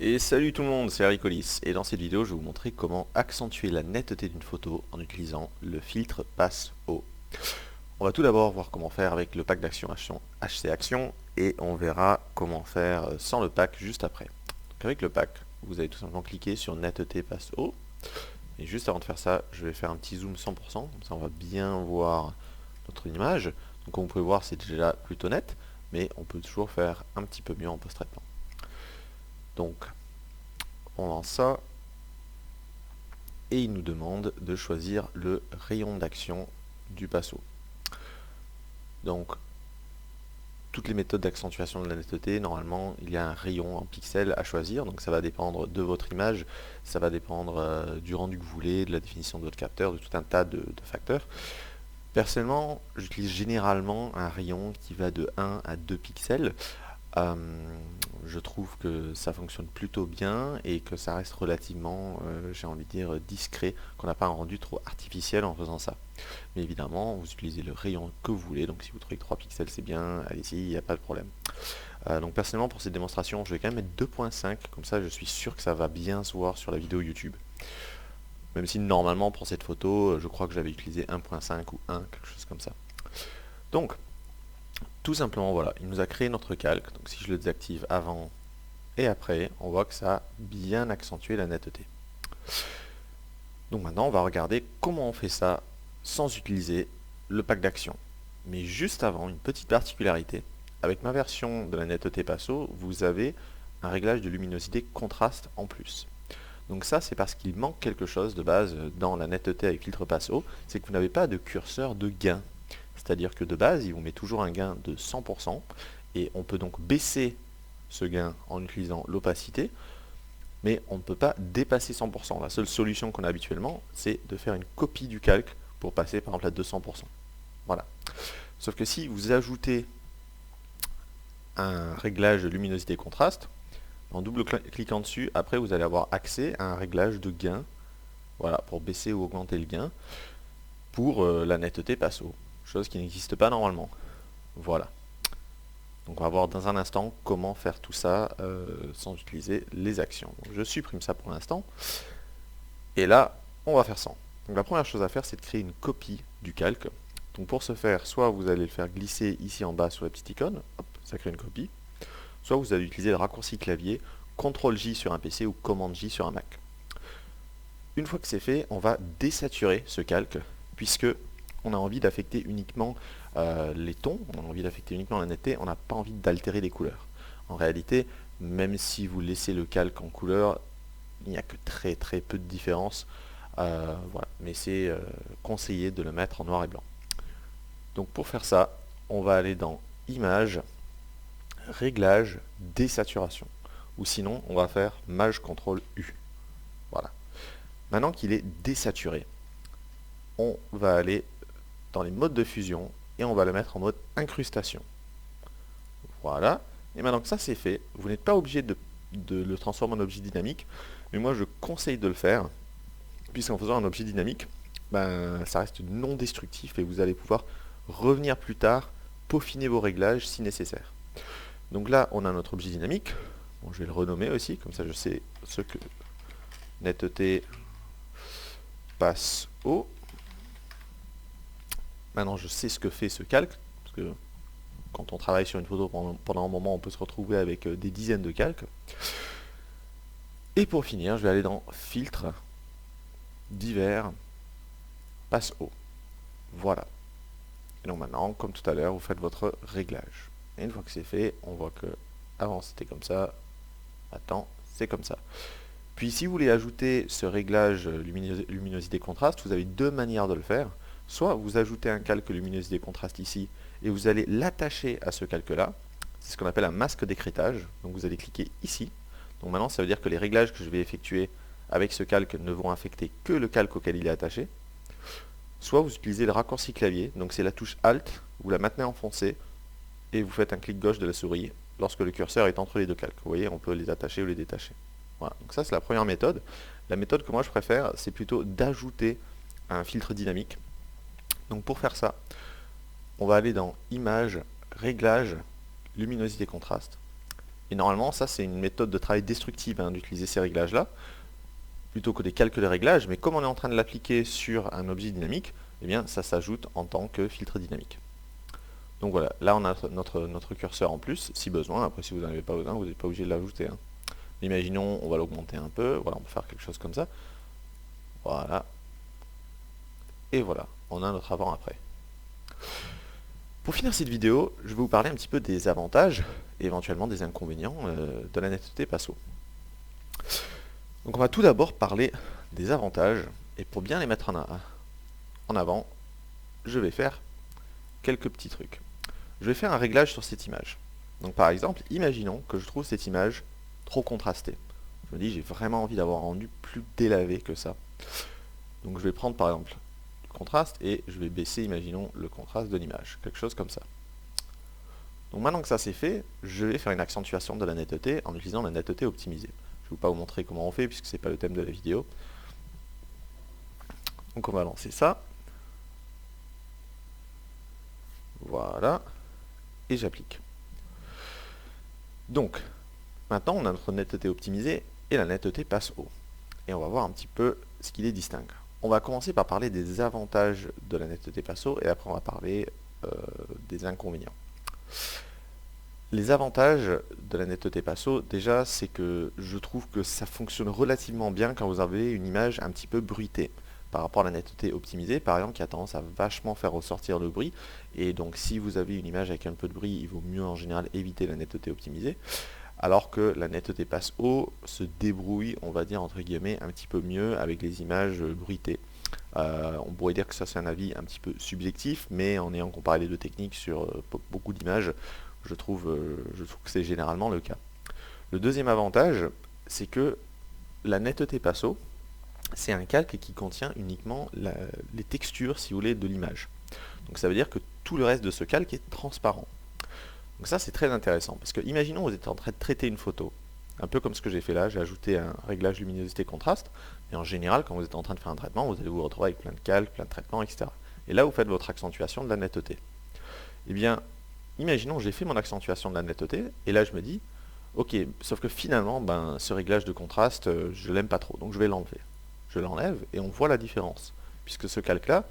Et salut tout le monde, c'est Ricolis, et dans cette vidéo je vais vous montrer comment accentuer la netteté d'une photo en utilisant le filtre Passe Haut. On va tout d'abord voir comment faire avec le pack d'action HC Action, et on verra comment faire sans le pack juste après. Donc avec le pack, vous allez tout simplement cliquer sur netteté Passe Haut, et juste avant de faire ça, je vais faire un petit zoom 100%, comme ça on va bien voir notre image. Donc comme vous pouvez voir, c'est déjà plutôt net, mais on peut toujours faire un petit peu mieux en post-traitement. Donc on lance ça, et il nous demande de choisir le rayon d'action du pinceau. Donc, toutes les méthodes d'accentuation de la netteté, normalement, il y a un rayon en pixels à choisir, donc ça va dépendre de votre image, ça va dépendre du rendu que vous voulez, de la définition de votre capteur, de tout un tas de facteurs. Personnellement, j'utilise généralement un rayon qui va de 1 à 2 pixels. Euh, je trouve que ça fonctionne plutôt bien et que ça reste relativement, j'ai envie de dire, discret, qu'on n'a pas un rendu trop artificiel en faisant ça. Mais évidemment, vous utilisez le rayon que vous voulez, donc si vous trouvez que 3 pixels c'est bien, allez-y, il n'y a pas de problème. Donc personnellement, pour cette démonstration, je vais quand même mettre 2.5, comme ça je suis sûr que ça va bien se voir sur la vidéo YouTube. Même si normalement pour cette photo, je crois que j'avais utilisé 1.5 ou 1, quelque chose comme ça. Donc, tout simplement, voilà, il nous a créé notre calque. Donc si je le désactive avant et après, on voit que ça a bien accentué la netteté. Donc maintenant, on va regarder comment on fait ça sans utiliser le pack d'action. Mais juste avant, une petite particularité. Avec ma version de la netteté Passo, vous avez un réglage de luminosité contraste en plus. Donc ça, c'est parce qu'il manque quelque chose de base dans la netteté avec filtre Passo, c'est que vous n'avez pas de curseur de gain. C'est-à-dire que de base, il vous met toujours un gain de 100%, et on peut donc baisser ce gain en utilisant l'opacité, mais on ne peut pas dépasser 100%. La seule solution qu'on a habituellement, c'est de faire une copie du calque pour passer par exemple à 200%. Voilà. Sauf que si vous ajoutez un réglage de luminosité contraste, en double cliquant dessus, après vous allez avoir accès à un réglage de gain, voilà, pour baisser ou augmenter le gain, pour la netteté Passo, chose qui n'existe pas normalement. Voilà. Donc on va voir dans un instant comment faire tout ça sans utiliser les actions. Donc je supprime ça pour l'instant. Et là, on va faire ça. Donc la première chose à faire, c'est de créer une copie du calque. Donc pour ce faire, soit vous allez le faire glisser ici en bas sur la petite icône, hop, ça crée une copie. Soit vous allez utiliser le raccourci clavier CTRL-J sur un PC ou Command-J sur un Mac. Une fois que c'est fait, on va désaturer ce calque, puisque on a envie d'affecter uniquement les tons, on a envie d'affecter uniquement la netteté, on n'a pas envie d'altérer les couleurs. En réalité, même si vous laissez le calque en couleur, il n'y a que très très peu de différence, voilà. Mais c'est conseillé de le mettre en noir et blanc. Donc pour faire ça, on va aller dans Images, Réglages, Désaturation. Ou sinon, on va faire Maj CTRL U. Voilà. Maintenant qu'il est désaturé, on va aller dans les modes de fusion et on va le mettre en mode incrustation. Voilà. Et maintenant que ça c'est fait, vous n'êtes pas obligé de le transformer en objet dynamique, mais moi je conseille de le faire, puisqu'en faisant un objet dynamique, ben, ça reste non destructif et vous allez pouvoir revenir plus tard, peaufiner vos réglages si nécessaire. Donc là, on a notre objet dynamique. Bon, je vais le renommer aussi, comme ça je sais ce que netteté passe au. Maintenant, je sais ce que fait ce calque, parce que quand on travaille sur une photo pendant un moment, on peut se retrouver avec des dizaines de calques. Et pour finir, je vais aller dans Filtre, Divers, Passe haut. Voilà. Et donc maintenant, comme tout à l'heure, vous faites votre réglage. Et une fois que c'est fait, on voit que avant c'était comme ça, maintenant c'est comme ça. Puis si vous voulez ajouter ce réglage luminosité contraste, vous avez deux manières de le faire. Soit vous ajoutez un calque luminosité contraste ici et vous allez l'attacher à ce calque-là. C'est ce qu'on appelle un masque d'écrêtage. Donc vous allez cliquer ici. Donc maintenant ça veut dire que les réglages que je vais effectuer avec ce calque ne vont affecter que le calque auquel il est attaché. Soit vous utilisez le raccourci clavier, donc c'est la touche Alt, vous la maintenez enfoncée et vous faites un clic gauche de la souris lorsque le curseur est entre les deux calques. Vous voyez, on peut les attacher ou les détacher. Voilà, donc ça c'est la première méthode. La méthode que moi je préfère, c'est plutôt d'ajouter un filtre dynamique. Donc pour faire ça, on va aller dans Images, Réglages, Luminosité contraste. Et normalement, ça c'est une méthode de travail destructive hein, d'utiliser ces réglages-là, plutôt que des calculs de réglages, mais comme on est en train de l'appliquer sur un objet dynamique, eh bien ça s'ajoute en tant que filtre dynamique. Donc voilà, là on a notre curseur en plus, si besoin. Après si vous n'en avez pas besoin, vous n'êtes pas obligé de l'ajouter. Hein. Imaginons, on va l'augmenter un peu, voilà, on peut faire quelque chose comme ça. Voilà. Et voilà, on a notre avant-après. Pour finir cette vidéo, je vais vous parler un petit peu des avantages et éventuellement des inconvénients de la netteté Passo. Donc on va tout d'abord parler des avantages, et pour bien les mettre en avant, je vais faire quelques petits trucs. Je vais faire un réglage sur cette image. Donc par exemple, imaginons que je trouve cette image trop contrastée. Je me dis, j'ai vraiment envie d'avoir un rendu plus délavé que ça. Donc je vais prendre par exemple du contraste et je vais baisser, imaginons, le contraste de l'image. Quelque chose comme ça. Donc maintenant que ça c'est fait, je vais faire une accentuation de la netteté en utilisant la netteté optimisée. Je ne vais pas vous montrer comment on fait puisque ce n'est pas le thème de la vidéo. Donc on va lancer ça. Voilà. Et j'applique. Donc, maintenant on a notre netteté optimisée et la netteté passe haut. Et on va voir un petit peu ce qui les distingue. On va commencer par parler des avantages de la netteté passe haut et après on va parler des inconvénients. Les avantages de la netteté Passo, déjà, c'est que je trouve que ça fonctionne relativement bien quand vous avez une image un petit peu bruitée par rapport à la netteté optimisée, par exemple, qui a tendance à vachement faire ressortir le bruit. Et donc, si vous avez une image avec un peu de bruit, il vaut mieux en général éviter la netteté optimisée. Alors que la netteté Passo se débrouille, on va dire, entre guillemets, un petit peu mieux avec les images bruitées. On pourrait dire que ça c'est un avis un petit peu subjectif, mais en ayant comparé les deux techniques sur beaucoup d'images, je trouve que c'est généralement le cas. Le deuxième avantage, c'est que la netteté Passo, c'est un calque qui contient uniquement les textures, si vous voulez, de l'image. Donc ça veut dire que tout le reste de ce calque est transparent. Donc ça c'est très intéressant, parce que imaginons vous êtes en train de traiter une photo, un peu comme ce que j'ai fait là, j'ai ajouté un réglage luminosité contraste, et en général quand vous êtes en train de faire un traitement, vous allez vous retrouver avec plein de calques, plein de traitements, etc. Et là vous faites votre accentuation de la netteté. Eh bien, imaginons j'ai fait mon accentuation de la netteté, et là je me dis, ok, sauf que finalement, ce réglage de contraste, je l'aime pas trop, donc je vais l'enlever. Je l'enlève, et on voit la différence, puisque ce calque-là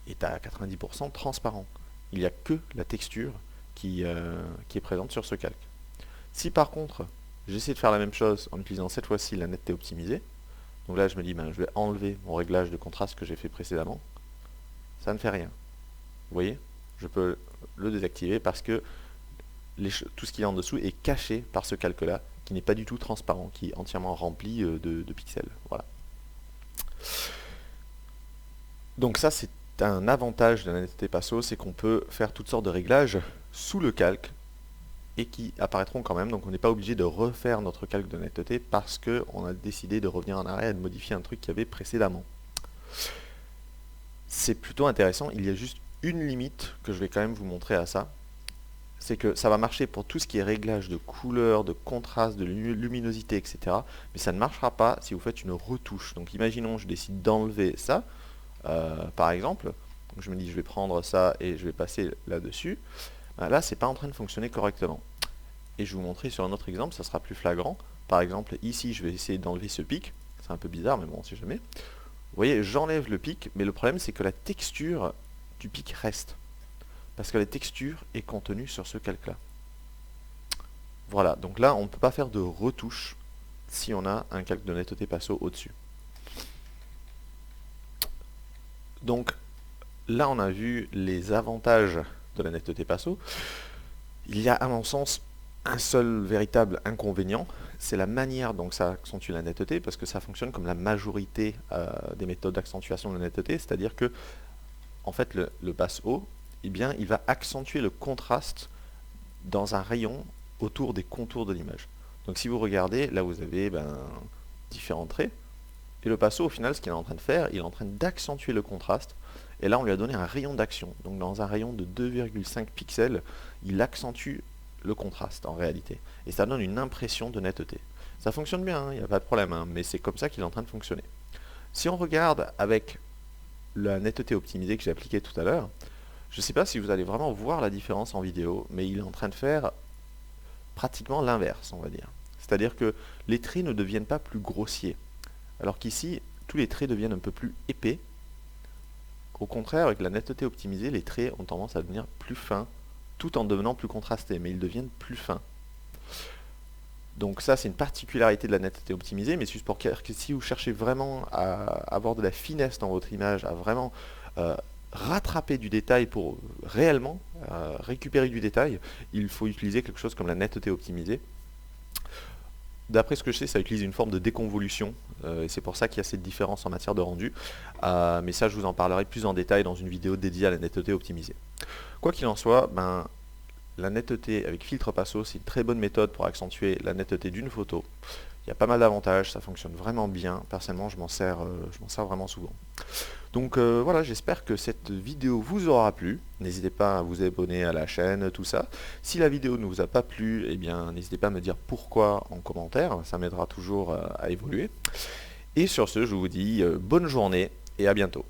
est à 90% transparent. Il n'y a que la texture qui est présente sur ce calque. Si par contre, j'essaie de faire la même chose en utilisant cette fois-ci la netteté optimisée, donc là je me dis, je vais enlever mon réglage de contraste que j'ai fait précédemment, ça ne fait rien. Vous voyez, je peux le désactiver parce que tout ce qui est en dessous est caché par ce calque-là, qui n'est pas du tout transparent, qui est entièrement rempli de pixels. Voilà. Donc ça, c'est un avantage de la netteté Passo, c'est qu'on peut faire toutes sortes de réglages sous le calque et qui apparaîtront quand même. Donc on n'est pas obligé de refaire notre calque de netteté parce qu'on a décidé de revenir en arrière et de modifier un truc qu'il y avait précédemment. C'est plutôt intéressant. Il y a juste une limite que je vais quand même vous montrer à ça. C'est que ça va marcher pour tout ce qui est réglage de couleur, de contraste, de luminosité, etc. Mais ça ne marchera pas si vous faites une retouche. Donc imaginons je décide d'enlever ça, par exemple. Donc je me dis je vais prendre ça et je vais passer là-dessus. Là c'est pas en train de fonctionner correctement. Et je vais vous montrer sur un autre exemple, ça sera plus flagrant. Par exemple ici je vais essayer d'enlever ce pic. C'est un peu bizarre mais bon on sait jamais. Vous voyez j'enlève le pic, mais le problème c'est que la texture du pic reste. Parce que la texture est contenue sur ce calque-là. Voilà, donc là, on ne peut pas faire de retouche si on a un calque de netteté Passo au-dessus. Donc là, on a vu les avantages de la netteté Passo. Il y a, à mon sens, un seul véritable inconvénient, c'est la manière dont ça accentue la netteté, parce que ça fonctionne comme la majorité des méthodes d'accentuation de la netteté, c'est-à-dire que, en fait, le passe-haut, eh bien, il va accentuer le contraste dans un rayon autour des contours de l'image. Donc si vous regardez, là vous avez différents traits, et le passo au final ce qu'il est en train de faire, il est en train d'accentuer le contraste, et là on lui a donné un rayon d'action. Donc dans un rayon de 2,5 pixels, il accentue le contraste en réalité, et ça donne une impression de netteté. Ça fonctionne bien, il n'y a pas de problème, mais c'est comme ça qu'il est en train de fonctionner. Si on regarde avec la netteté optimisée que j'ai appliquée tout à l'heure, je ne sais pas si vous allez vraiment voir la différence en vidéo, mais il est en train de faire pratiquement l'inverse, on va dire. C'est-à-dire que les traits ne deviennent pas plus grossiers. Alors qu'ici, tous les traits deviennent un peu plus épais. Au contraire, avec la netteté optimisée, les traits ont tendance à devenir plus fins, tout en devenant plus contrastés, mais ils deviennent plus fins. Donc ça, c'est une particularité de la netteté optimisée, mais c'est juste pour dire que si vous cherchez vraiment à avoir de la finesse dans votre image, à vraiment rattraper du détail pour réellement récupérer du détail, il faut utiliser quelque chose comme la netteté optimisée. D'après ce que je sais, ça utilise une forme de déconvolution, et c'est pour ça qu'il y a cette différence en matière de rendu. Mais ça, je vous en parlerai plus en détail dans une vidéo dédiée à la netteté optimisée. Quoi qu'il en soit, la netteté avec filtre Passo, c'est une très bonne méthode pour accentuer la netteté d'une photo. Il y a pas mal d'avantages, ça fonctionne vraiment bien. Personnellement, je m'en sers vraiment souvent. Donc voilà, j'espère que cette vidéo vous aura plu. N'hésitez pas à vous abonner à la chaîne, tout ça. Si la vidéo ne vous a pas plu, eh bien n'hésitez pas à me dire pourquoi en commentaire, ça m'aidera toujours à évoluer. Et sur ce, je vous dis bonne journée et à bientôt.